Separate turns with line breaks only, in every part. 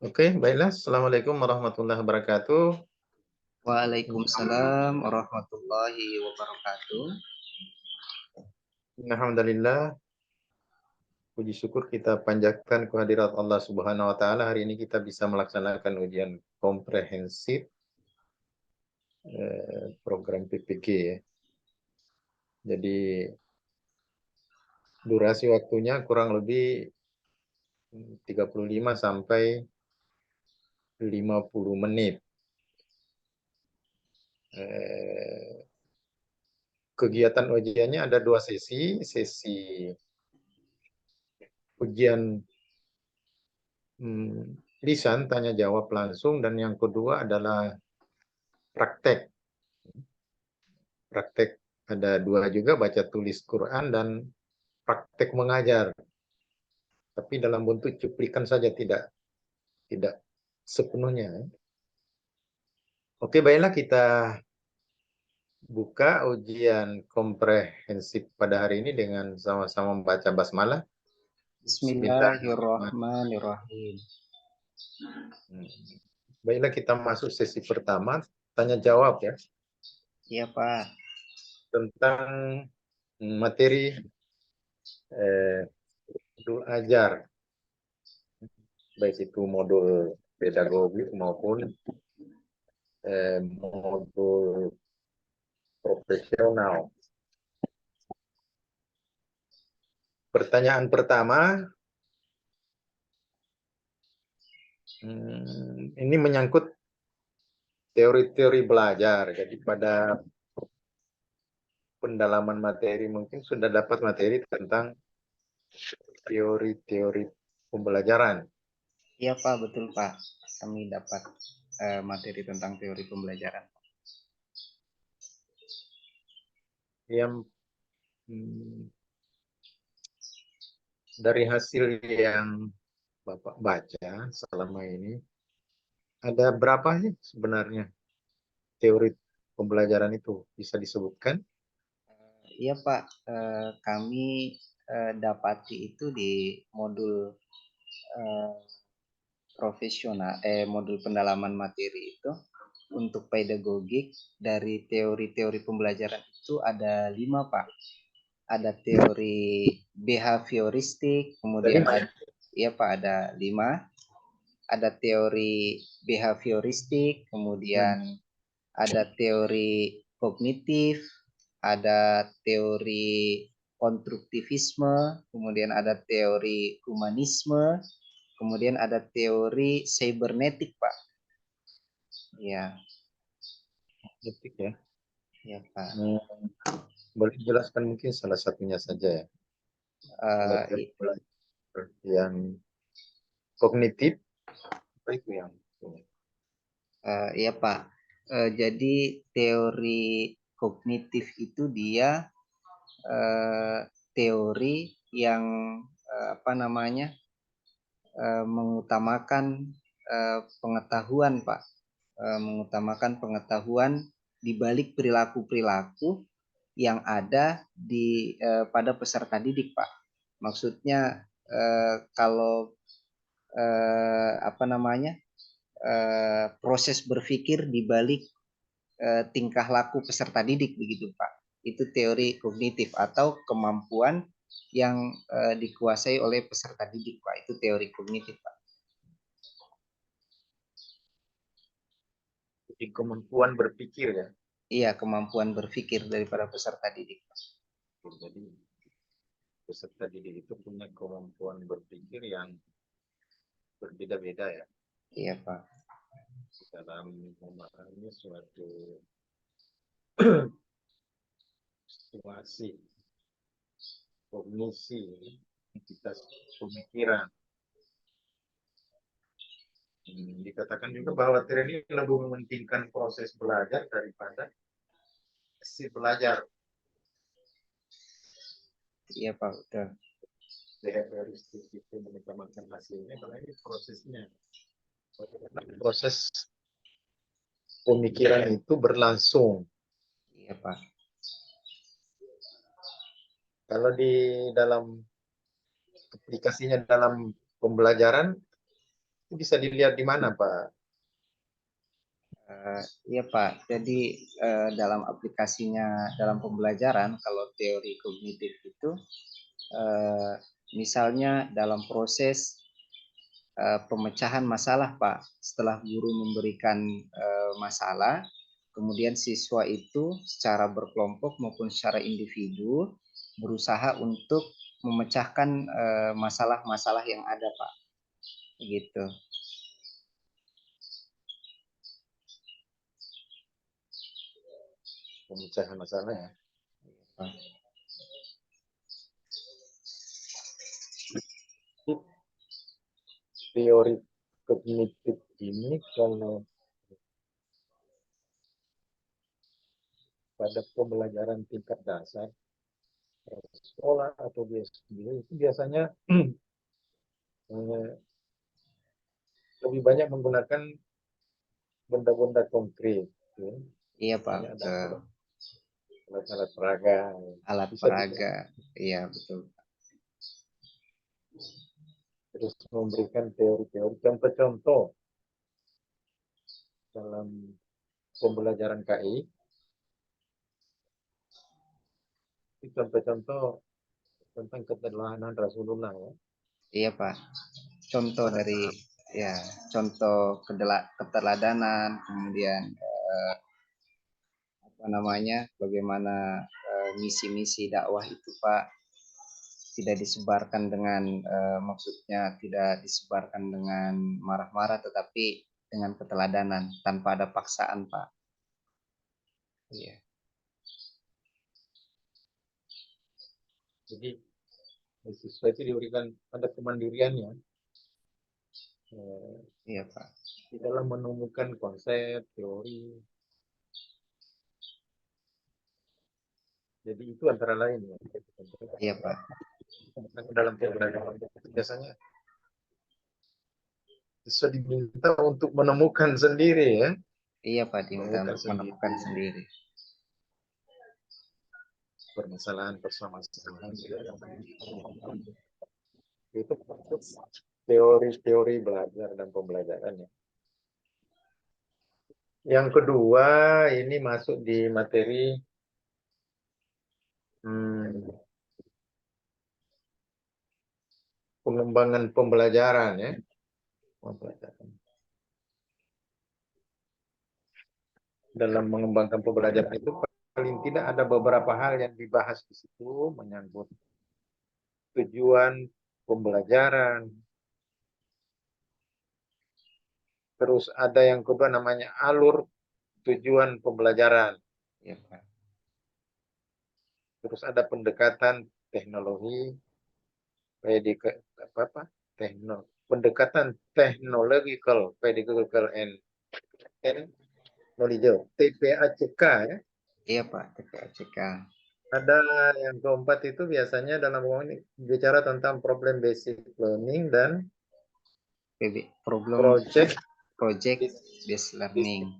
Oke, baiklah. Assalamualaikum warahmatullahi wabarakatuh.
Waalaikumsalam warahmatullahi wabarakatuh.
Alhamdulillah, puji syukur kita panjatkan kehadirat Allah Subhanahu wa taala. Hari ini kita bisa melaksanakan ujian komprehensif program PPG ya. Jadi durasi waktunya kurang lebih 35 sampai 50 menit. Eh, Kegiatan ujiannya ada dua sesi ujian lisan tanya jawab langsung dan yang kedua adalah praktek. Praktek ada dua juga, baca tulis Quran dan praktek mengajar. Tapi dalam bentuk cuplikan saja, tidak tidak sepenuhnya. Oke, baiklah kita buka ujian komprehensif pada hari ini dengan sama-sama membaca basmalah. Bismillahirrahmanirrahim.
Bismillahirrahmanirrahim.
Baiklah kita masuk sesi pertama, tanya jawab ya,
Iya Pak.
tentang materi modul ajar, baik itu modul pedagogi maupun modul profesional. Pertanyaan pertama, ini menyangkut teori-teori belajar. Jadi pada pendalaman materi mungkin sudah dapat materi tentang teori-teori pembelajaran.
Iya Pak, betul Pak. Kami dapat materi tentang teori pembelajaran.
Yang dari hasil yang Bapak baca selama ini, ada berapa sih sebenarnya teori pembelajaran itu bisa disebutkan?
Iya Pak, kami dapati itu di modul eh, profesional, modul pendalaman materi itu untuk pedagogik dari teori-teori pembelajaran itu ada 5 Pak. Ada teori behavioristik,
Jadi
kemudian ada, ya Pak, ada 5. Ada teori behavioristik, kemudian ada teori kognitif, ada teori konstruktivisme, kemudian ada teori humanisme, kemudian ada teori cybernetik Pak. Ya,
detik ya.
ya Pak.
Boleh jelaskan mungkin salah satunya saja ya. Kalau
Uh,
teori belajar yang kognitif, apa itu yang
ya Pak. Jadi teori kognitif itu dia teori yang apa namanya mengutamakan pengetahuan Pak, mengutamakan pengetahuan di balik perilaku-perilaku yang ada di pada peserta didik Pak. Maksudnya kalau apa namanya proses berpikir di balik tingkah laku peserta didik begitu Pak. Itu teori kognitif atau kemampuan yang dikuasai oleh peserta didik Pak. Itu teori kognitif Pak.
jadi kemampuan berpikir ya?
Iya, kemampuan berpikir daripada peserta didik Pak.
Jadi peserta didik itu punya kemampuan berpikir yang berbeda-beda ya
Iya Pak.
dalam memahami suatu situasi, kognisi, entitas pemikiran. Dikatakan juga bahwa tren ini lebih mementingkan proses belajar daripada hasil belajar.
Iya Pak, udah.
Behavioristik itu mengutamakan hasilnya, apalagi prosesnya. Proses pemikiran itu berlangsung.
Iya Pak.
Kalau dalam aplikasinya dalam pembelajaran Itu bisa dilihat di mana, Pak?
Iya Pak, jadi dalam aplikasinya dalam pembelajaran kalau teori kognitif itu misalnya dalam proses pemecahan masalah Pak, setelah guru memberikan masalah, kemudian siswa itu secara berkelompok maupun secara individu berusaha untuk memecahkan masalah-masalah yang ada Pak, gitu.
Pemecahan masalah ya. Teori kognitif ini kalau pada pembelajaran tingkat dasar sekolah atau di SD itu biasanya lebih banyak menggunakan benda-benda konkret. Ya.
Iya Pak,
Misalnya ada
betul.
alat-alat peraga.
Alat
Bisa
peraga, iya betul.
terus memberikan teori-teori, contoh-contoh dalam pembelajaran KI. Itu contoh-contoh tentang keteladanan Rasulullah ya.
Iya Pak, contoh
Pada
dari
saat
ya contoh keteladanan, kemudian apa namanya, bagaimana misi-misi dakwah itu Pak tidak disebarkan dengan maksudnya tidak disebarkan dengan marah-marah, tetapi dengan keteladanan tanpa ada paksaan Pak. Iya,
jadi siswa itu diberikan pada kemandiriannya
iya Pak.
di dalam menemukan konsep, teori. Jadi itu antara lain ya.
Iya Pak.
Dalam pembelajaran biasanya siswa diminta untuk menemukan sendiri ya.
Iya Pak, diminta
Menemukan
untuk
sendiri
menemukan sendiri.
permasalahan-permasalahan. Itu teori-teori belajar dan pembelajaran ya. Yang kedua ini masuk di materi pengembangan pembelajaran ya. Dalam mengembangkan pembelajaran itu paling tidak ada beberapa hal yang dibahas di situ menyangkut tujuan pembelajaran. Terus ada yang kedua namanya alur tujuan pembelajaran.
Iya Pak.
Terus ada pendekatan teknologi, pendekatan technological, pedagogical and knowledge, TPACK ya.
Iya Pak, TPACK.
Ada yang keempat itu biasanya dalam ini bicara tentang problem basic learning dan
problem project based learning.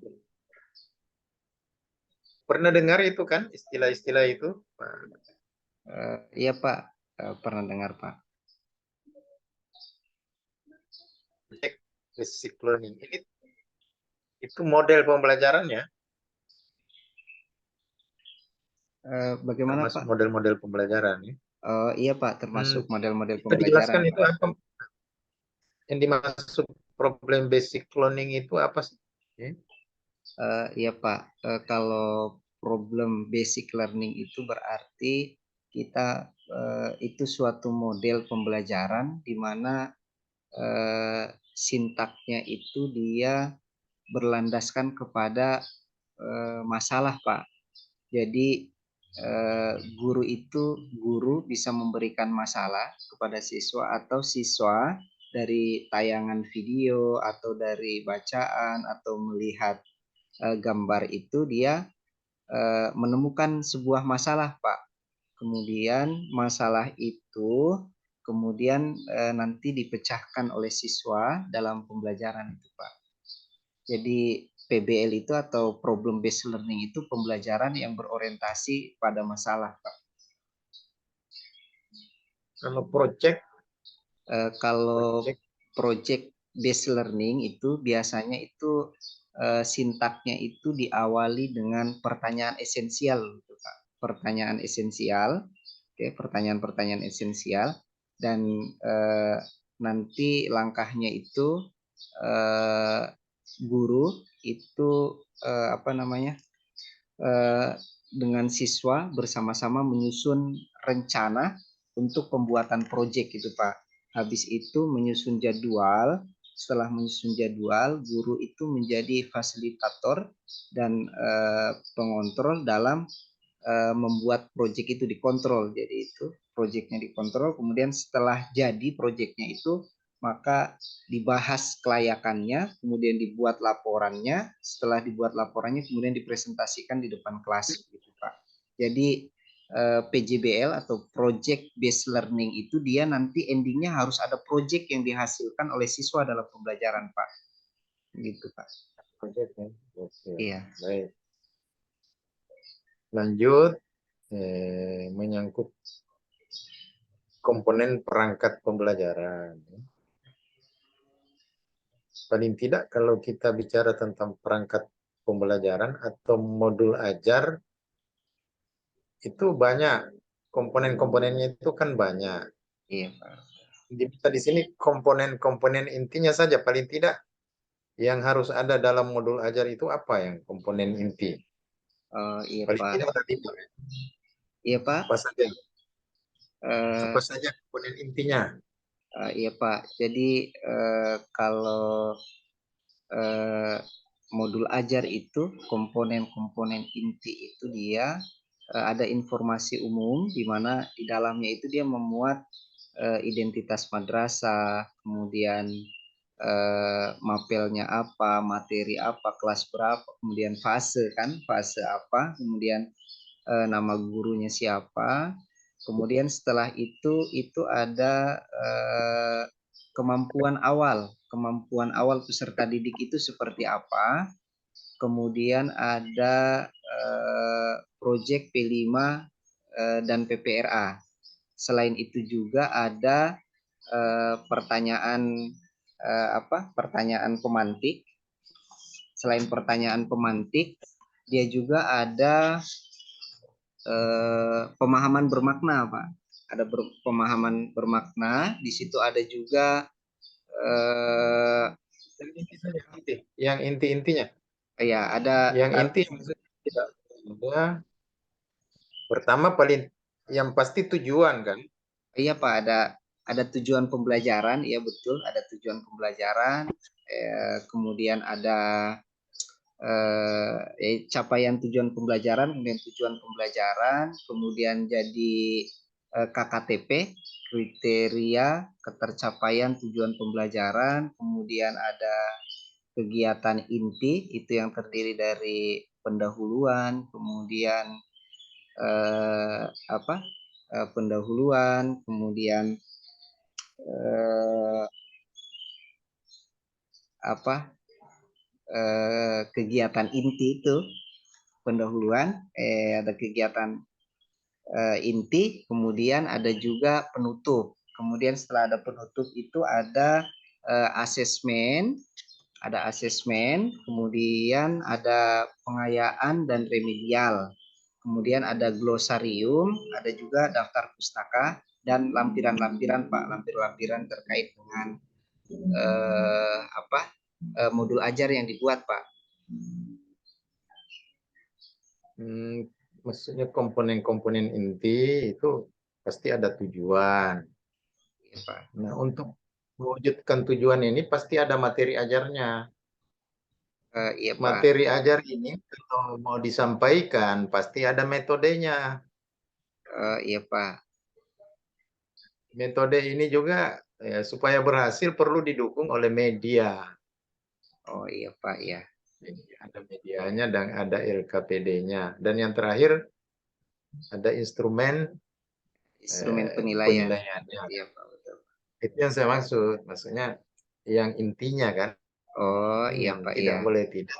Pernah dengar itu kan istilah-istilah itu?
Iya Pak, pernah dengar Pak.
Project basic learning ini itu model pembelajarannya.
Bagaimana
termasuk
Pak?
Model-model pembelajaran ya.
Iya Pak, termasuk model-model
Bisa
pembelajaran.
dijelaskan itu apa? Yang dimaksud problem basic learning itu apa sih?
Iya Pak, kalau problem basic learning itu berarti kita itu suatu model pembelajaran di mana sintaknya itu dia berlandaskan kepada masalah Pak. Jadi guru bisa memberikan masalah kepada siswa atau siswa dari tayangan video atau dari bacaan atau melihat gambar itu dia menemukan sebuah masalah Pak. Kemudian masalah itu kemudian nanti dipecahkan oleh siswa dalam pembelajaran itu Pak. Jadi PBL itu atau problem based learning itu pembelajaran yang berorientasi pada masalah Pak.
Kalau project?
Kalau project based learning itu biasanya itu sintaknya itu diawali dengan pertanyaan esensial, gitu, Pak. Pertanyaan esensial, oke, pertanyaan-pertanyaan esensial, dan nanti langkahnya itu guru itu apa namanya dengan siswa bersama-sama menyusun rencana untuk pembuatan proyek gitu Pak. Habis itu menyusun jadwal. Setelah menyusun jadwal, guru itu menjadi fasilitator dan pengontrol dalam membuat proyek itu dikontrol. Jadi itu proyeknya dikontrol. Kemudian setelah jadi proyeknya itu, maka dibahas kelayakannya, kemudian dibuat laporannya. Setelah dibuat laporannya, kemudian dipresentasikan di depan kelas, gitu Pak. Jadi PJBL atau Project Based Learning itu dia nanti endingnya harus ada proyek yang dihasilkan oleh siswa dalam pembelajaran, Pak. Gitu Pak.
Proyeknya. Oke,
Iya.
baik. Lanjut, menyangkut komponen perangkat pembelajaran. Paling tidak kalau kita bicara tentang perangkat pembelajaran atau modul ajar, itu banyak. Komponen-komponennya itu kan banyak.
Iya, Pak.
Kita di sini komponen-komponen intinya saja, paling tidak yang harus ada dalam modul ajar itu apa yang komponen inti?
Iya,
Paling
Pak.
tidak ada 5.
Iya, Pak.
Apa saja?
Eh,
Apa saja komponen intinya?
iya Pak, jadi kalau eh, modul ajar itu komponen-komponen inti itu dia ada informasi umum di mana di dalamnya itu dia memuat identitas madrasah, kemudian mapelnya apa, materi apa, kelas berapa, kemudian fase kan, fase apa, kemudian nama gurunya siapa. Kemudian setelah itu ada kemampuan awal peserta didik itu seperti apa. Kemudian ada proyek P5 dan PPRA. Selain itu juga ada pertanyaan pertanyaan pemantik. Selain pertanyaan pemantik, dia juga ada pemahaman bermakna, Pak. Ada pemahaman bermakna. Di situ ada juga
Yang inti-intinya.
ya ada
Yang inti tidak ada. Pertama paling yang pasti tujuan kan.
iya Pak, ada tujuan pembelajaran, ya betul, ada tujuan pembelajaran. Kemudian ada capaian tujuan pembelajaran, kemudian tujuan pembelajaran, kemudian jadi KKTP, kriteria ketercapaian tujuan pembelajaran, kemudian ada kegiatan inti itu yang terdiri dari pendahuluan, kemudian pendahuluan, kemudian eh, kegiatan inti itu pendahuluan, ada kegiatan inti, kemudian ada juga penutup. Kemudian setelah ada penutup itu ada asesmen, kemudian ada pengayaan dan remedial. Kemudian ada glosarium, ada juga daftar pustaka dan lampiran-lampiran Pak, lampiran-lampiran terkait dengan modul ajar yang dibuat Pak.
Maksudnya komponen-komponen inti itu pasti ada tujuan.
Ya, Pak.
Nah, untuk mewujudkan tujuan ini pasti ada materi ajarnya.
Iya Pak.
Materi ajar ini kalau mau disampaikan pasti ada metodenya.
Iya Pak.
Metode ini juga ya, supaya berhasil perlu didukung oleh media.
Oh iya Pak ya.
Ada medianya dan ada LKPD-nya. Dan yang terakhir ada instrumen
Penilaian.
penilaiannya.
Iya Pak, betul.
Itu yang saya maksud. Maksudnya yang intinya kan.
Oh iya Pak
Tidak
ya.
boleh tidak.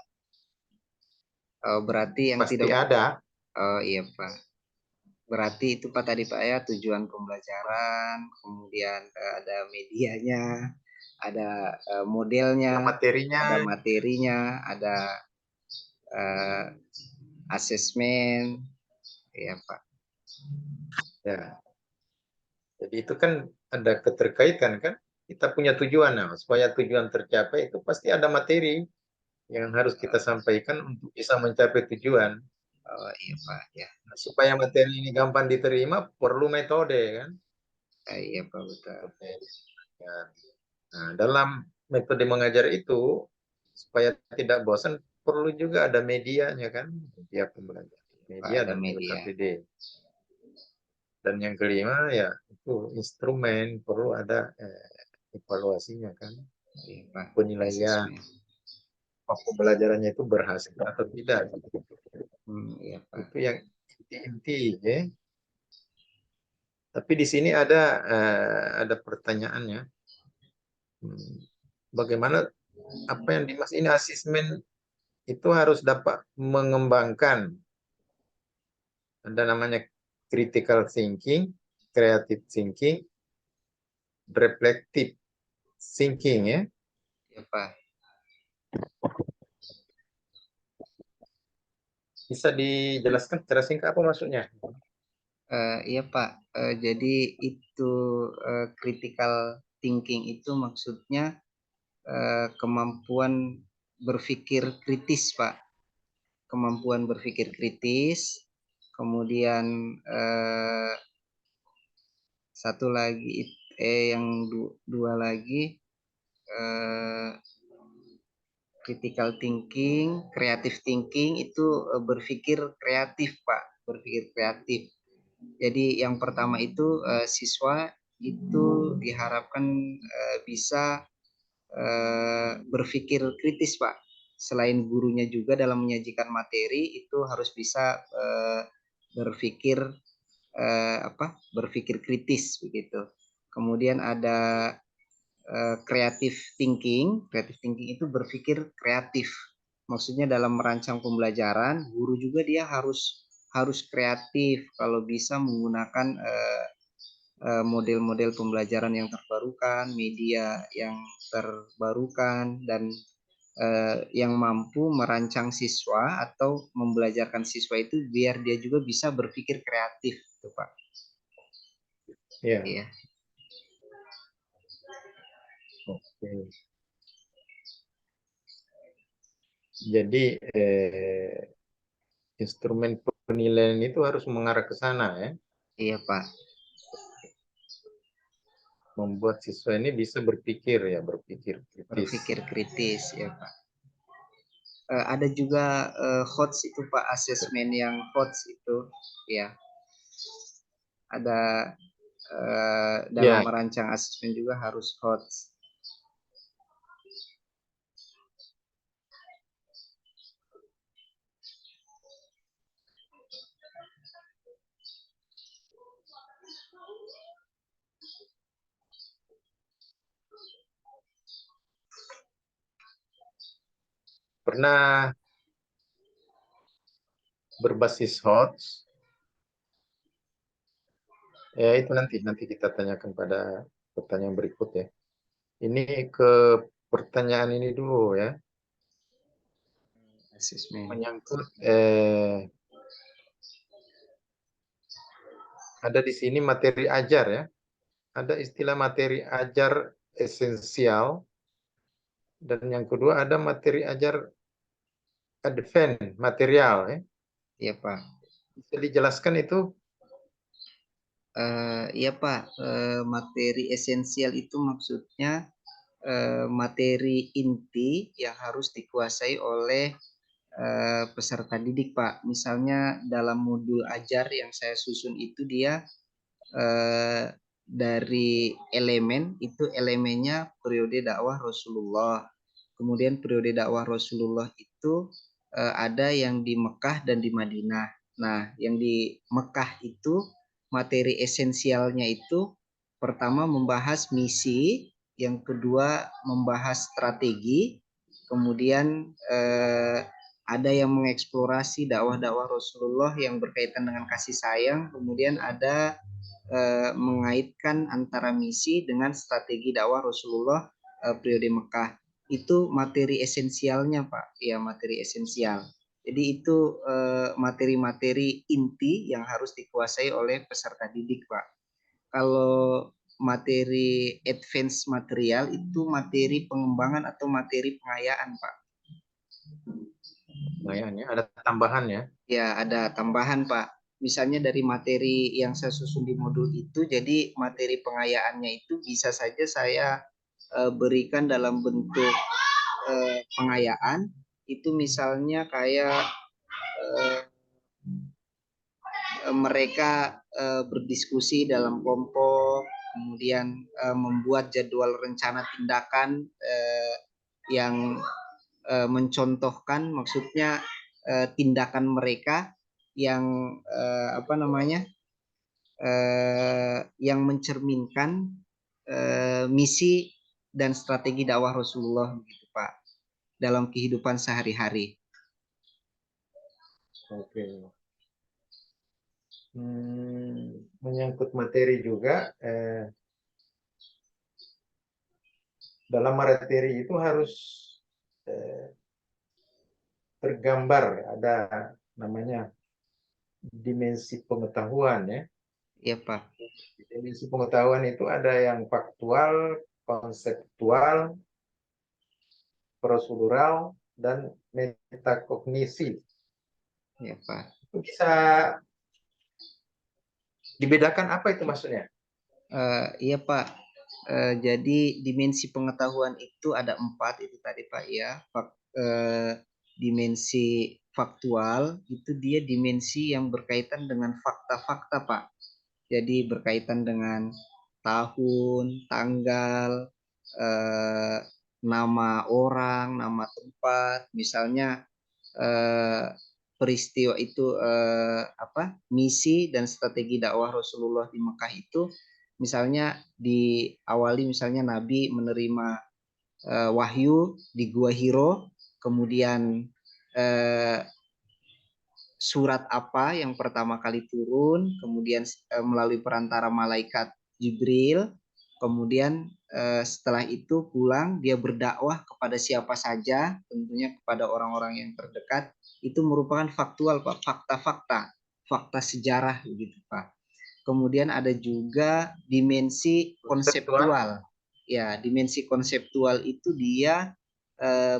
Berarti yang
Pasti
tidak.
ada.
Oh iya Pak. Berarti itu Pak tadi Pak ya, tujuan pembelajaran, kemudian ada medianya, ada
Ada
modelnya,
materinya.
ada materinya, ada asesmen, ya Pak.
Ya. Jadi itu kan ada keterkaitan kan. Kita punya tujuan, nah, supaya tujuan tercapai itu pasti ada materi yang harus kita sampaikan untuk bisa mencapai tujuan.
Oh iya Pak, ya.
Nah, supaya materi ini gampang diterima, perlu metode kan.
Iya Pak, betul.
Ya. Nah, dalam metode mengajar itu, supaya tidak bosan, perlu juga ada medianya kan, media pembelajaran,
Pak,
media
ada
dan
media.
LKPD. Dan yang kelima ya itu instrumen, perlu ada evaluasinya kan,
Iya Pak,
penilaian
asesmen.
pembelajarannya itu berhasil atau tidak.
Iya Pak.
Itu yang inti-inti ya. Tapi di sini ada pertanyaannya. Bagaimana apa yang dimaksud ini asesmen itu harus dapat mengembangkan, ada namanya critical thinking, creative thinking, reflective thinking ya.
Iya Pak.
Bisa dijelaskan secara singkat apa maksudnya?
Iya Pak. Jadi itu critical thinking itu maksudnya kemampuan berpikir kritis Pak. Kemampuan berpikir kritis. Kemudian satu lagi yang dua lagi critical thinking, creative thinking itu berpikir kreatif Pak, berpikir kreatif. Jadi yang pertama itu siswa itu diharapkan bisa berpikir kritis Pak. Selain gurunya juga dalam menyajikan materi itu harus bisa berpikir berpikir kritis begitu. Kemudian ada creative thinking. Creative thinking itu berpikir kreatif. Maksudnya dalam merancang pembelajaran, guru juga dia harus kreatif kalau bisa menggunakan model-model pembelajaran yang terbarukan, media yang terbarukan, dan yang mampu merancang siswa atau membelajarkan siswa itu biar dia juga bisa berpikir kreatif, gitu, Pak.
Ya.
Iya.
Oke. Jadi instrumen penilaian itu harus mengarah ke sana ya.
Iya, Pak.
Membuat siswa ini bisa berpikir ya, berpikir kritis.
Berpikir kritis ya Pak. Ada juga HOTS itu Pak, asesmen yang HOTS itu ya. Ada dalam
Ya.
merancang asesmen juga harus HOTS.
Pernah berbasis HOTS. Ya itu nanti kita tanyakan pada pertanyaan berikut ya. Ini ke pertanyaan ini dulu ya.
Asesmen.
Menyangkut ada di sini materi ajar ya. Ada istilah materi ajar esensial, dan yang kedua ada materi ajar advance material ya.
Iya Pak.
Bisa dijelaskan itu?
Iya Pak. Materi esensial itu maksudnya materi inti yang harus dikuasai oleh peserta didik Pak. Misalnya dalam modul ajar yang saya susun itu dia dari elemen itu elemennya periode dakwah Rasulullah. Kemudian periode dakwah Rasulullah itu ada yang di Mekah dan di Madinah. Nah, yang di Mekah itu materi esensialnya itu pertama membahas misi, yang kedua membahas strategi, kemudian ada yang mengeksplorasi dakwah-dakwah Rasulullah yang berkaitan dengan kasih sayang, kemudian ada mengaitkan antara misi dengan strategi dakwah Rasulullah periode Mekah itu materi esensialnya Pak, ya materi esensial. Jadi itu materi-materi inti yang harus dikuasai oleh peserta didik Pak. Kalau materi advance material itu materi pengembangan atau materi pengayaan Pak.
Lumayan ya, ada tambahan ya.
Ya, ada tambahan, Pak. Misalnya dari materi yang saya susun di modul itu, jadi materi pengayaannya itu bisa saja saya berikan dalam bentuk pengayaan. Itu misalnya kayak eh, mereka berdiskusi dalam kelompok, kemudian membuat jadwal rencana tindakan yang mencontohkan, maksudnya tindakan mereka yang apa namanya, yang mencerminkan misi dan strategi dakwah Rasulullah begitu Pak dalam kehidupan sehari-hari.
Oke. Menyangkut materi juga, dalam materi itu harus tergambar, ada namanya dimensi pengetahuan ya.
Ya Pak.
Dimensi pengetahuan itu ada yang faktual, konseptual, prosedural, dan metakognisi.
Ya Pak.
Itu bisa dibedakan apa itu maksudnya?
Iya Pak. Jadi dimensi pengetahuan itu ada 4 itu tadi Pak ya. Dimensi faktual itu dia dimensi yang berkaitan dengan fakta-fakta Pak. Jadi berkaitan dengan tahun, tanggal, eh, nama orang, nama tempat, misalnya eh, peristiwa itu apa misi dan strategi dakwah Rasulullah di Mekah itu, misalnya diawali misalnya Nabi menerima wahyu di Gua Hiro, kemudian eh, surat apa yang pertama kali turun, kemudian melalui perantara malaikat Jibril, kemudian setelah itu pulang dia berdakwah kepada siapa saja, tentunya kepada orang-orang yang terdekat, itu merupakan faktual Pak, fakta-fakta, fakta sejarah begitu Pak. Kemudian ada juga dimensi
Konseptual.
konseptual. Ya, dimensi konseptual itu dia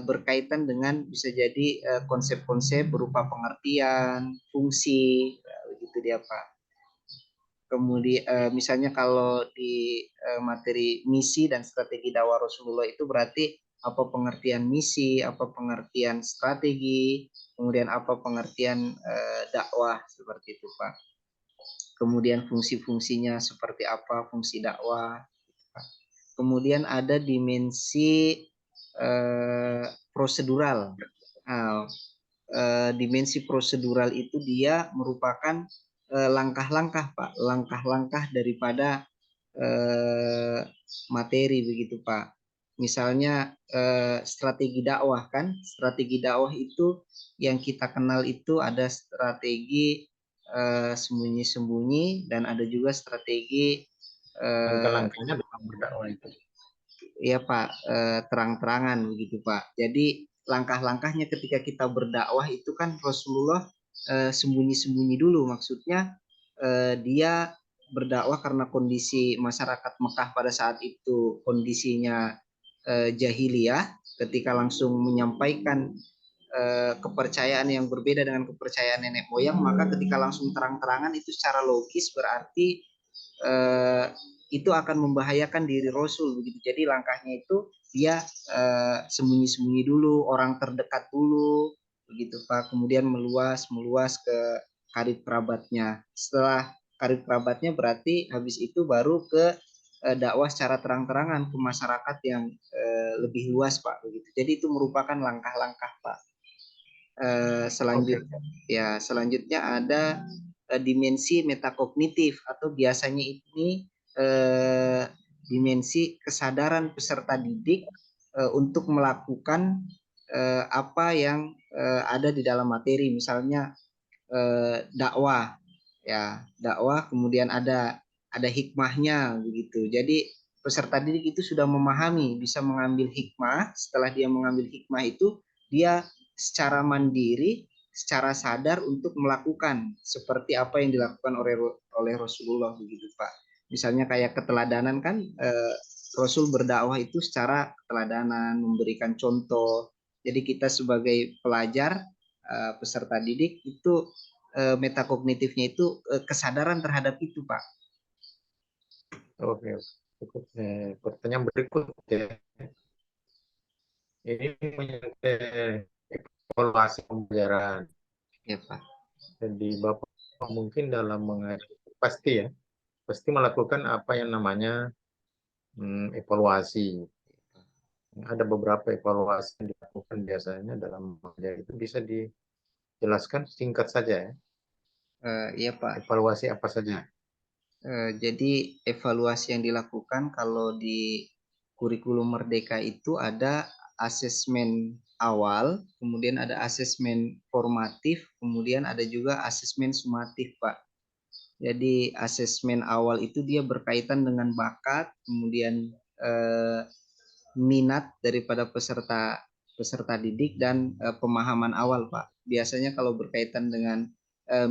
berkaitan dengan bisa jadi konsep-konsep berupa pengertian, fungsi, begitu dia Pak. Kemudian misalnya kalau di materi misi dan strategi dakwah Rasulullah itu berarti apa pengertian misi, apa pengertian strategi, kemudian apa pengertian dakwah seperti itu Pak. Kemudian fungsi-fungsinya seperti apa fungsi dakwah. Kemudian ada dimensi prosedural. Nah, dimensi prosedural itu dia merupakan langkah-langkah Pak, langkah-langkah daripada materi begitu Pak. Misalnya strategi dakwah kan, strategi dakwah itu yang kita kenal itu ada strategi sembunyi-sembunyi dan ada juga strategi
Langkah-langkahnya dalam berdakwah itu.
ya Pak, terang-terangan begitu Pak. Jadi langkah-langkahnya ketika kita berdakwah itu kan Rasulullah sembunyi-sembunyi dulu, maksudnya dia berdakwah karena kondisi masyarakat Mekah pada saat itu kondisinya jahiliyah, ketika langsung menyampaikan kepercayaan yang berbeda dengan kepercayaan nenek moyang, maka ketika langsung terang-terangan itu secara logis berarti eh, itu akan membahayakan diri Rasul begitu. Jadi langkahnya itu dia sembunyi-sembunyi dulu, orang terdekat dulu begitu Pak. Kemudian meluas ke karib kerabatnya. Setelah karib kerabatnya berarti habis itu baru ke dakwah secara terang-terangan ke masyarakat yang lebih luas Pak begitu. Jadi itu merupakan langkah-langkah Pak. Selanjutnya ya selanjutnya ada dimensi metakognitif atau biasanya ini dimensi kesadaran peserta didik untuk melakukan apa yang ada di dalam materi, misalnya dakwah ya dakwah, kemudian ada hikmahnya begitu. Jadi peserta didik itu sudah memahami, bisa mengambil hikmah. Setelah dia mengambil hikmah itu, dia secara mandiri, secara sadar untuk melakukan seperti apa yang dilakukan oleh Rasulullah begitu Pak. Misalnya kayak keteladanan kan, Rasul berdakwah itu secara keteladanan, memberikan contoh. Jadi kita sebagai pelajar, peserta didik itu metakognitifnya itu kesadaran terhadap itu Pak.
Oke, cukup. Pertanyaan berikut ya. Ini evaluasi pembelajaran.
Ya Pak.
Jadi Bapak mungkin dalam mengajar pasti ya, pasti melakukan apa yang namanya evaluasi. Ada beberapa evaluasi yang dilakukan biasanya dalam mengajar, itu bisa dijelaskan singkat saja ya.
Iya Pak.
Evaluasi apa saja?
Jadi evaluasi yang dilakukan kalau di kurikulum Merdeka itu ada asesmen awal, kemudian ada asesmen formatif, kemudian ada juga asesmen sumatif, Pak. Jadi asesmen awal itu dia berkaitan dengan bakat, kemudian minat daripada peserta didik dan pemahaman awal, Pak. Biasanya kalau berkaitan dengan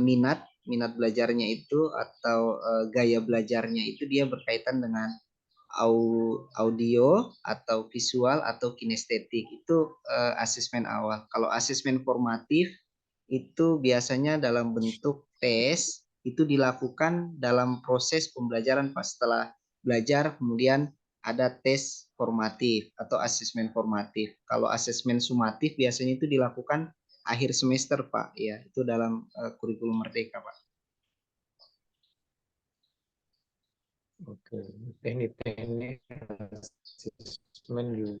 minat belajarnya itu atau gaya belajarnya itu dia berkaitan dengan audio atau visual atau kinestetik itu asesmen awal. Kalau asesmen formatif itu biasanya dalam bentuk tes, itu dilakukan dalam proses pembelajaran pas setelah belajar kemudian ada tes formatif atau asesmen formatif. Kalau asesmen sumatif biasanya itu dilakukan akhir semester Pak, ya itu dalam kurikulum Merdeka Pak.
Oke, teknik-teknik asesmen juga.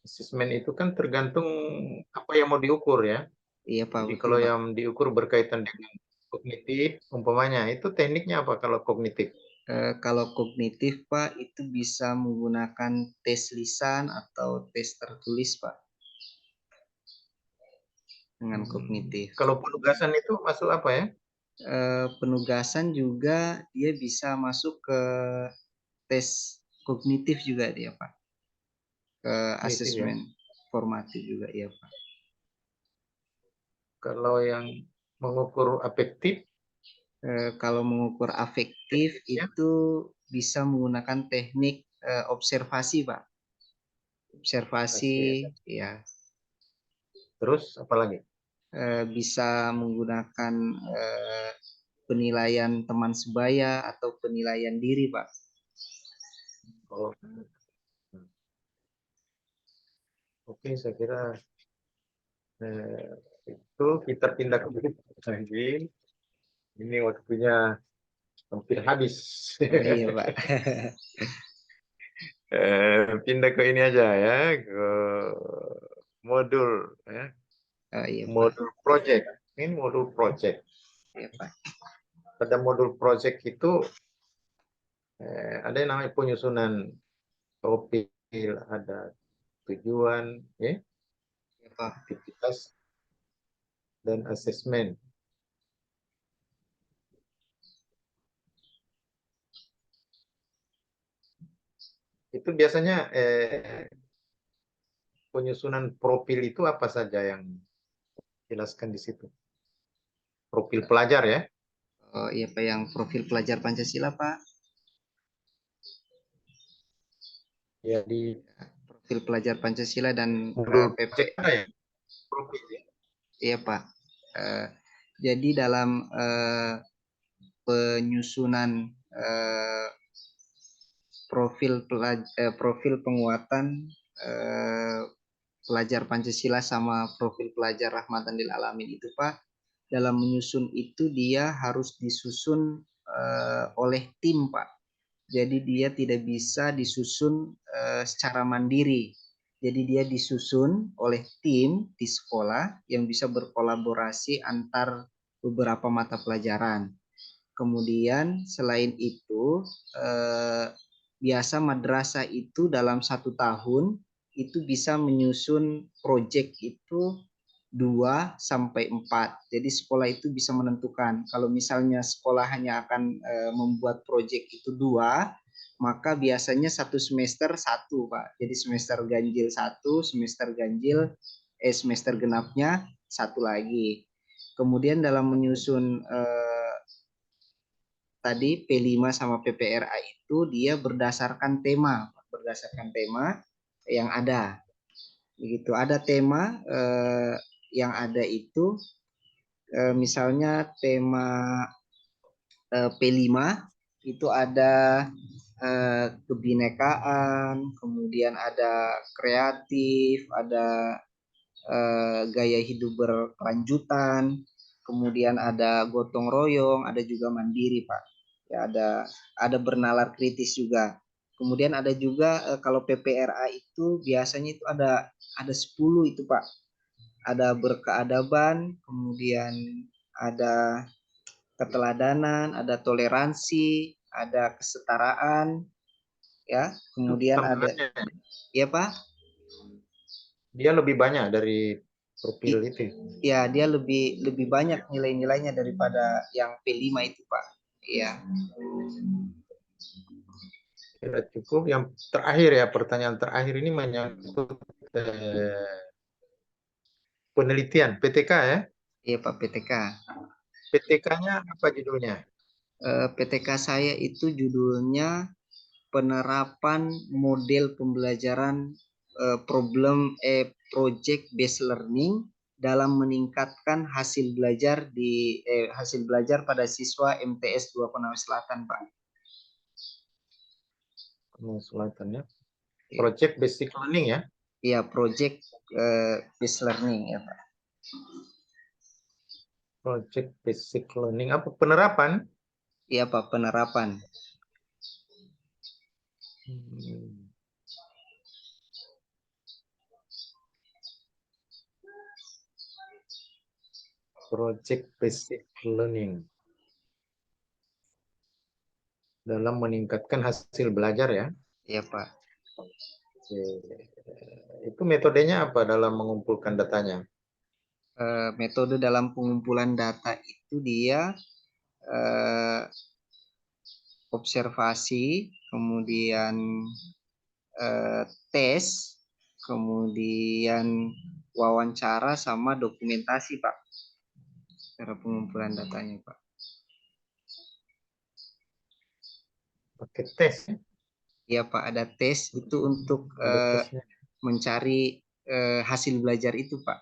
Asesmen itu kan tergantung apa yang mau diukur ya.
Iya Pak,
Jadi
betul
kalau
Pak.
yang diukur berkaitan dengan kognitif, umpamanya itu tekniknya apa kalau kognitif?
Kalau kognitif Pak itu bisa menggunakan tes lisan atau tes tertulis Pak dengan kognitif.
Kalau penugasan itu masuk apa ya?
Penugasan juga dia bisa masuk ke tes kognitif juga dia Pak, ke
Kognitif ya.
asesmen formatif juga ya Pak.
Kalau yang mengukur afektif,
Kalau mengukur afektif
ya,
itu bisa menggunakan teknik observasi Pak, observasi
pasti ya.
ya.
Terus apa lagi?
Bisa menggunakan penilaian teman sebaya atau penilaian diri Pak.
Oh, oke, saya kira eh, itu kita pindah ke berikut lagi. Ini waktunya hampir habis.
Iya Pak.
Pindah ke ini aja ya, ke modul ya,
Iya Pak.
modul project. Ini modul project.
Iya Pak.
Pada modul project itu ada yang namanya penyusunan profil, ada tujuan, ya,
Iya Pak.
aktivitas dan asesmen. Itu biasanya penyusunan profil itu apa saja yang jelaskan di situ? Profil pelajar ya.
Oh iya Pak, yang profil pelajar Pancasila Pak.
Ya di
Profil pelajar Pancasila dan
modul
PP.
project ada ya profil ya.
Iya Pak. Eh, jadi dalam penyusunan profil penguatan eh, pelajar Pancasila sama profil pelajar Rahmatan lil Alamin itu Pak, dalam menyusun itu dia harus disusun oleh tim Pak. Jadi dia tidak bisa disusun secara mandiri. Jadi dia disusun oleh tim di sekolah yang bisa berkolaborasi antar beberapa mata pelajaran. Kemudian selain itu biasa madrasah itu dalam 1 tahun itu bisa menyusun proyek itu 2 sampai 4. Jadi sekolah itu bisa menentukan. Kalau misalnya sekolah hanya akan membuat proyek itu 2, maka biasanya satu semester 1, Pak. Jadi semester ganjil 1, semester genapnya 1 lagi. Kemudian dalam menyusun tadi P5 sama PPRA itu dia berdasarkan tema yang ada. Begitu ada tema yang ada itu misalnya tema P5 itu ada kebinekaan, kemudian ada kreatif, ada gaya hidup berkelanjutan, kemudian ada gotong royong, ada juga mandiri, Pak. Ya, ada bernalar kritis juga. Kemudian ada juga kalau PPRA itu biasanya itu ada 10 itu, Pak. Ada berkeadaban, kemudian ada keteladanan, ada toleransi, ada kesetaraan, ya. Kemudian ada, ya Pak,
Dia lebih banyak dari profil itu.
ya dia lebih banyak nilai-nilainya daripada yang P5 itu, Pak. Iya.
Kira cukup. Yang terakhir ya, pertanyaan terakhir ini menyangkut penelitian PTK ya.
Iya Pak, PTK.
PTK-nya apa judulnya?
PTK saya itu judulnya penerapan model pembelajaran project based learning dalam meningkatkan hasil belajar pada siswa MTS 2 Konawe Selatan, Pak.
Selatan ya. Project Basic Learning ya.
Iya, project based learning ya, Pak.
Project Basic Learning apa penerapan?
Iya, Pak, penerapan.
Project Basic Learning dalam meningkatkan hasil belajar ya.
Iya, Pak.
Itu metodenya apa dalam mengumpulkan datanya?
Metode dalam pengumpulan data itu dia observasi, kemudian tes, kemudian wawancara sama dokumentasi, Pak. Cara pengumpulan datanya, Pak.
Pakai tes.
Iya, Pak, ada tes itu untuk mencari hasil belajar itu, Pak.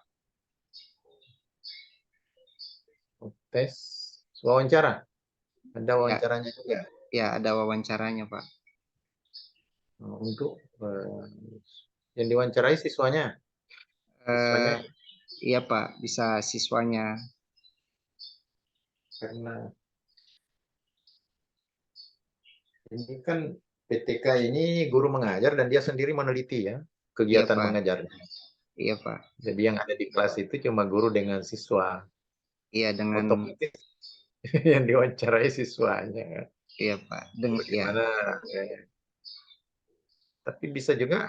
Tes wawancara. Ada wawancaranya juga.
Ya, ada wawancaranya, Pak.
Untuk yang diwawancarai siswanya.
Iya, Pak, bisa siswanya.
Karena ini kan PTK ini guru mengajar dan dia sendiri meneliti ya kegiatan mengajarnya.
Iya, Pak.
Jadi yang ada di kelas itu cuma guru dengan siswa.
Iya, dengan
otomatis yang diwawancarai siswanya.
Iya, Pak.
Bagaimana? Tapi bisa juga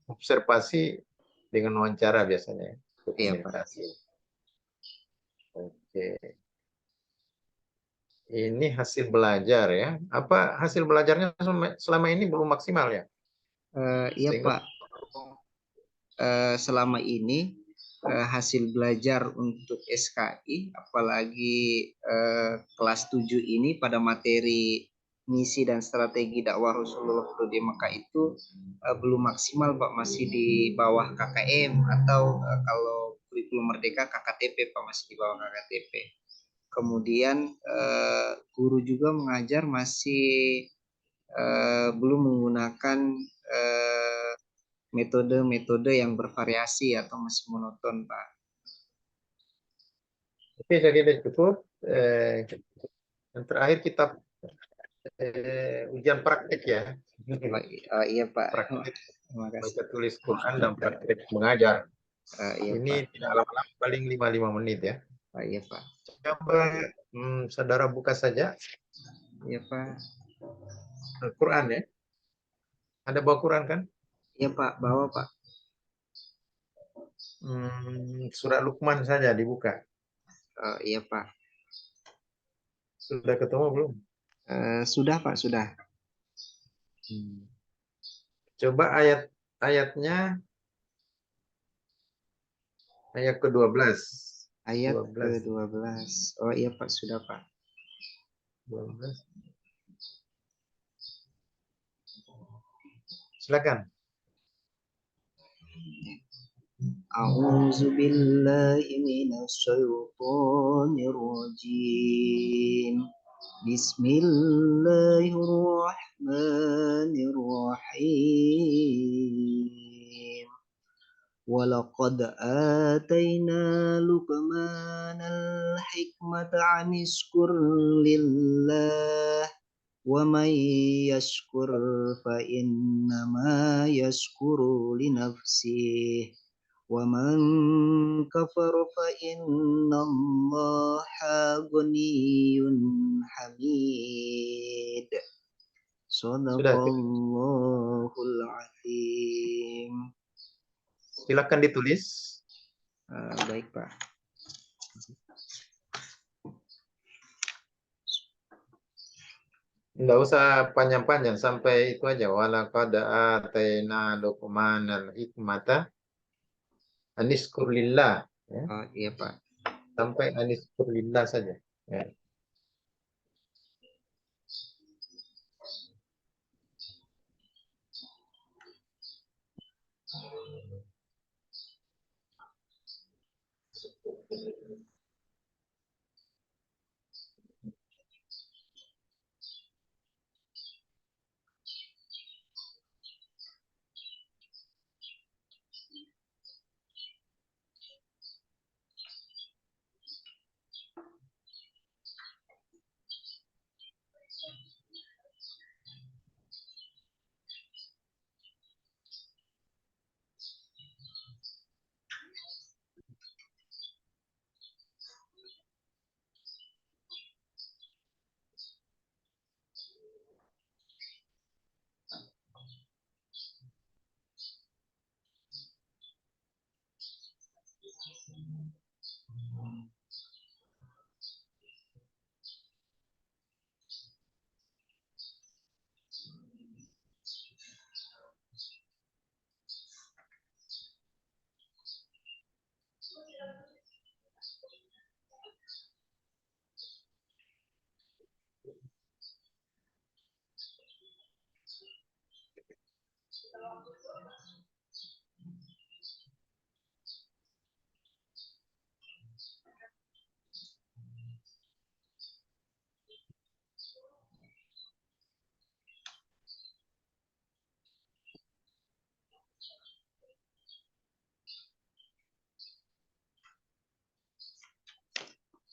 observasi dengan wawancara biasanya. Dokumentasi.
Iya, Pak.
Oke. Ini hasil belajar ya. Apa hasil belajarnya selama ini belum maksimal ya?
Iya, Pak. Selama ini hasil belajar untuk SKI, apalagi kelas 7 ini pada materi misi dan strategi dakwah Rasulullah di Mekah itu belum maksimal, Pak. Masih di bawah KKM atau kalau kurikulum merdeka KKTP, Pak, masih di bawah KKTP. Kemudian guru juga mengajar masih belum menggunakan metode-metode yang bervariasi atau masih monoton, Pak.
Oke, saya kira cukup. Yang terakhir kita ujian praktek ya.
Iya, Pak.
Praktek
Terima kasih.
baca tulis Quran dan praktek mengajar.
Iya,
ini
Pak.
tidak lama-lama, paling 5 menit ya.
Iya, Pak.
Coba saudara buka saja.
Iya, Pak.
Al-Quran ya. Ada bawa Quran kan?
Iya, Pak. Bawa, Pak.
Surat Luqman saja dibuka.
Iya Pak.
Sudah ketemu belum?
Sudah Pak, sudah.
Coba ayatnya ayat ke-12.
Ayat
12.
ke-12. Oh iya Pak, sudah Pak.
12. Silakan.
A'udzu billahi minasy syaithanir rajim. Bismillahirrahmanirrahim. Walaqad atayna Luqmanal hikmata anishkur lillah wa may yashkur fa innama yashkuru li nafsihi wa man kafara fa innallaha ghaniyyun hamid.
Sudah.
Shadaqallahul azim.
Silakan ditulis.
Baik Pak.
Enggak usah panjang-panjang, sampai itu aja. Walaqad atayna Luqmanal hikmata anishkur lillah. Ya.
Iya Pak.
Sampai anishkur lillah saja. Ya.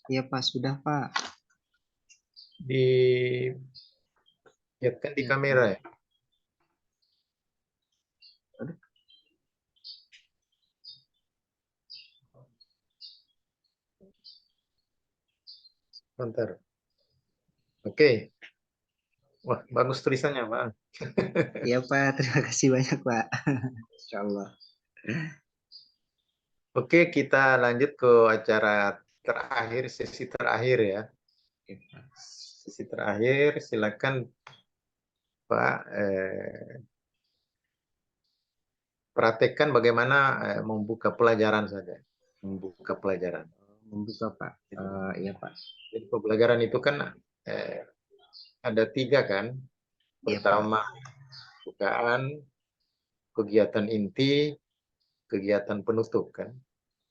Iya Pak, sudah Pak.
Lihatkan di kamera ya. Bentar. Oke. Wah, bagus tulisannya, Pak.
Iya Pak, terima kasih banyak Pak. Insya Allah.
Oke, kita lanjut ke acara terakhir, sesi terakhir ya. Sesi terakhir, silakan Pak praktekkan bagaimana membuka pelajaran saja. Membuka pelajaran.
Membuka Pak. Iya Pak.
Jadi pembelajaran itu kan ada 3 kan.
Iya Pak.
Pertama, bukaan, kegiatan inti, kegiatan penutup kan.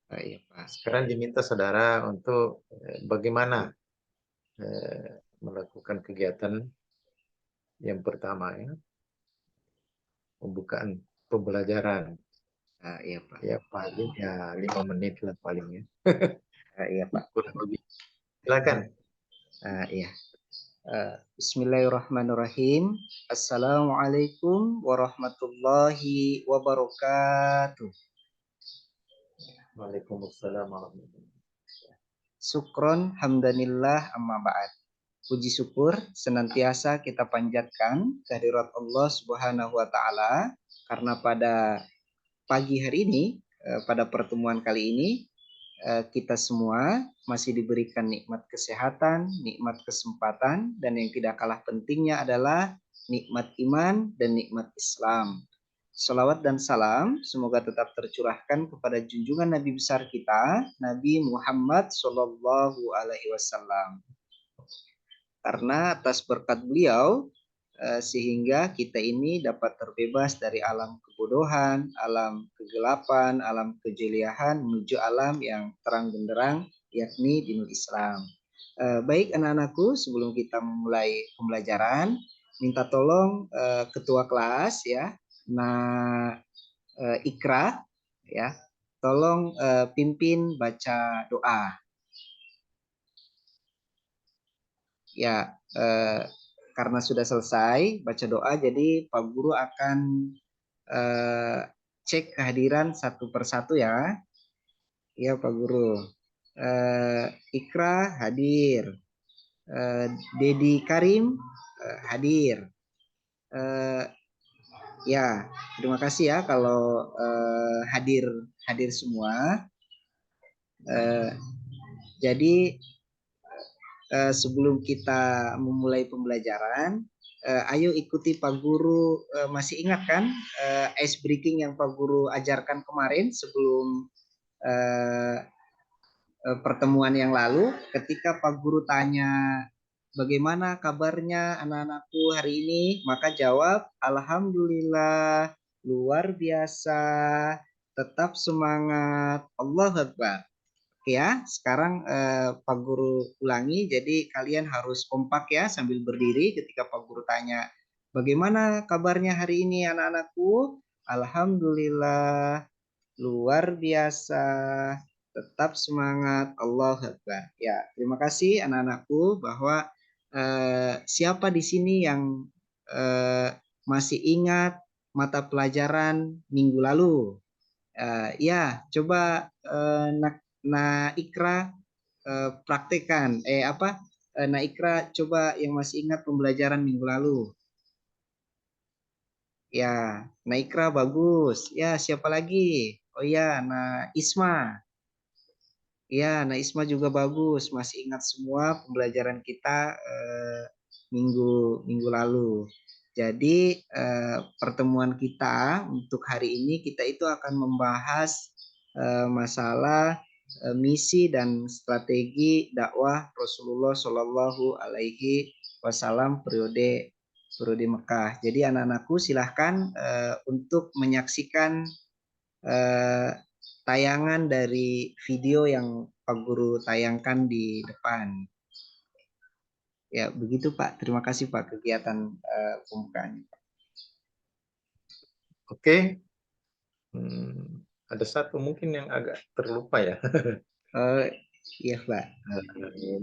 Iya Pak.
Sekarang diminta saudara untuk bagaimana melakukan kegiatan yang pertama ya, pembukaan pembelajaran.
Iya Pak.
Ya paling ya 5 menit lah palingnya.
Iya Pak.
Kurang lebih. Silakan.
Iya. Bismillahirrahmanirrahim. Assalamualaikum warahmatullahi wabarakatuh.
Waalaikumsalam warahmatullahi wabarakatuh.
Syukron hamdanillah amma ba'd. Puji syukur senantiasa kita panjatkan kehadirat Allah Subhanahu wa taala karena pada pagi hari ini pada pertemuan kali ini kita semua masih diberikan nikmat kesehatan, nikmat kesempatan, dan yang tidak kalah pentingnya adalah nikmat iman dan nikmat Islam. Salawat dan salam semoga tetap tercurahkan kepada junjungan Nabi besar kita, Nabi Muhammad Shallallahu Alaihi Wasallam. Karena atas berkat beliau sehingga kita ini dapat terbebas dari alam kebodohan, alam kegelapan, alam kejeliahan menuju alam yang terang benderang yakni dinul Islam. Baik anak-anakku, sebelum kita memulai pembelajaran, minta tolong ketua kelas ya, nah Ikra ya, tolong pimpin baca doa. Ya, karena sudah selesai baca doa, jadi Pak Guru akan cek kehadiran satu persatu ya. Ya Pak Guru. Ikra hadir. Dedi Karim hadir. Ya, terima kasih ya kalau hadir semua. Jadi sebelum kita memulai pembelajaran, ayo ikuti Pak Guru. Masih ingat kan ice breaking yang Pak Guru ajarkan kemarin sebelum pertemuan yang lalu, ketika Pak Guru tanya bagaimana kabarnya anak-anakku hari ini, maka jawab alhamdulillah, luar biasa, tetap semangat, Allahu Akbar. Ya, sekarang Pak Guru ulangi, jadi kalian harus kompak ya sambil berdiri ketika Pak Guru tanya, bagaimana kabarnya hari ini anak-anakku? Alhamdulillah, luar biasa, tetap semangat, Allahu Akbar. Ya, terima kasih anak-anakku bahwa siapa di sini yang masih ingat mata pelajaran minggu lalu? Ya, coba Ikra praktekan. Ikra coba yang masih ingat pembelajaran minggu lalu. Ya, Ikra bagus. Ya, siapa lagi? Oh ya, Isma. Ya, Isma juga bagus. Masih ingat semua pembelajaran kita minggu lalu. Jadi pertemuan kita untuk hari ini kita itu akan membahas masalah misi dan strategi dakwah Rasulullah Shallallahu Alaihi Wasallam periode Mekah. Jadi anak-anakku silahkan untuk menyaksikan tayangan dari video yang Pak Guru tayangkan di depan. Ya, begitu Pak. Terima kasih Pak kegiatan pembukaan.
Oke. Ada satu mungkin yang agak terlupa ya.
Iya Pak.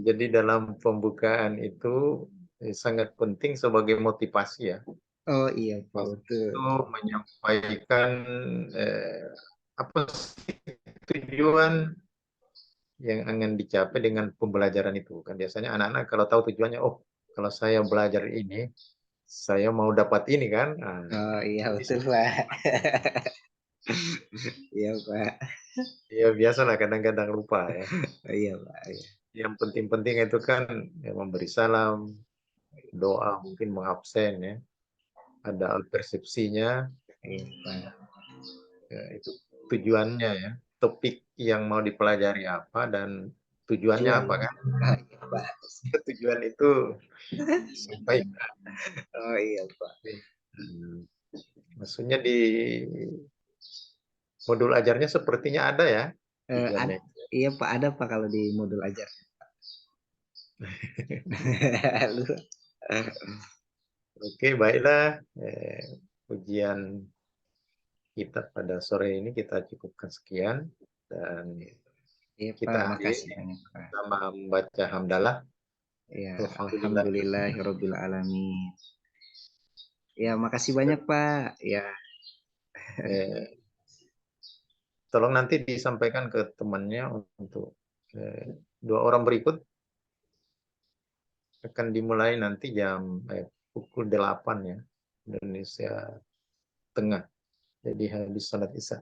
Jadi dalam pembukaan itu sangat penting sebagai motivasi ya.
Oh iya Pak, betul.
Itu menyampaikan apa sih tujuan yang ingin dicapai dengan pembelajaran itu. Kan biasanya anak-anak kalau tahu tujuannya, oh kalau saya belajar ini, saya mau dapat ini kan.
Oh iya betul Pak. Iya Pak.
Ya biasalah kadang-kadang lupa ya.
Iya Pak. Iya.
Yang penting-penting itu kan ya, memberi salam, doa, mungkin mengabsen ya. Ada persepsinya,
Iya Pak.
ya, itu tujuannya ya. Topik yang mau dipelajari apa dan tujuannya
Tujuan.
apa kan?
Oh iya Pak.
Tujuan itu sampai
Oh iya Pak.
maksudnya di modul ajarnya sepertinya ada ya tujuannya.
Iya Pak, ada Pak kalau di modul ajar.
Oke, baiklah. Ujian kita pada sore ini kita cukupkan sekian dan
Iya
kita
Pak,
akhiri
makasih banyak Pak.
sama membaca hamdalah.
Ya,
Alhamdulillah.
alhamdulillahirabbil alamin. Ya, makasih banyak Pak. Ya,
Eh, Tolong nanti disampaikan ke temannya untuk dua orang berikut akan dimulai nanti jam pukul 8 ya Indonesia Tengah. Jadi habis salat Isya.